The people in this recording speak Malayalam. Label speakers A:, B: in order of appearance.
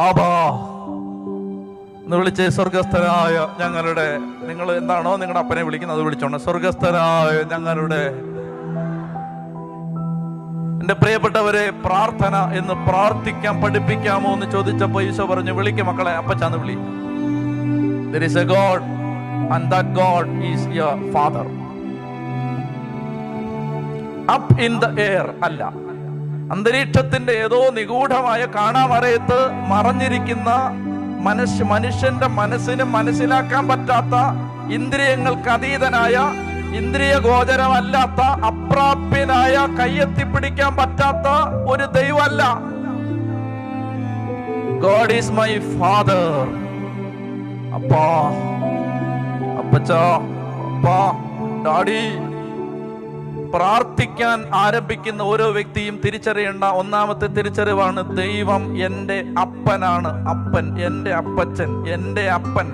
A: ആബാ എന്ന് വിളിച്ചേ. സ്വർഗസ്ഥനായ ഞങ്ങളുടെ, നിങ്ങൾ എന്താണോ നിങ്ങളുടെ അപ്പനെ വിളിക്കുന്നത് അത് വിളിച്ചോണം. സ്വർഗസ്ഥനായ ഞങ്ങളുടെ. എന്റെ പ്രിയപ്പെട്ടവരെ, പ്രാർത്ഥന എന്ന് പ്രാർത്ഥിക്കാൻ പഠിപ്പിക്കാമോ എന്ന് ചോദിച്ചപ്പോ ഈശോ പറഞ്ഞു, വിളിക്ക് മക്കളെ, അപ്പച്ചാന്ന് വിളി. There is a God and that God is your father. Up in the air അല്ല, അന്തരീക്ഷത്തിന്റെ ഏതോ നിഗൂഢമായ കാണാമറയത്ത് മറഞ്ഞിരിക്കുന്ന മനുഷ്യന്റെ മനസ്സിന് മനസ്സിലാക്കാൻ പറ്റാത്ത, ഇന്ദ്രിയങ്ങൾക്ക് അതീതനായ, ഇന്ദ്രിയ ഗോചരമല്ലാത്ത, അപ്രാപ്യനായ, കയ്യെത്തിപ്പിടിക്കാൻ പറ്റാത്ത ഒരു ദൈവമല്ല. God is my father. അപ്പാ, അപ്പച്ചാ, അപ്പാ, ഡാഡി. പ്രാർത്ഥിക്കാൻ ആരംഭിക്കുന്ന ഓരോ വ്യക്തിയും തിരിച്ചറിയേണ്ട ഒന്നാമത്തെ തിരിച്ചറിവാണ്, ദൈവം എൻ്റെ അപ്പനാണ്. അപ്പൻ, എൻ്റെ അപ്പച്ചൻ, എൻ്റെ അപ്പൻ.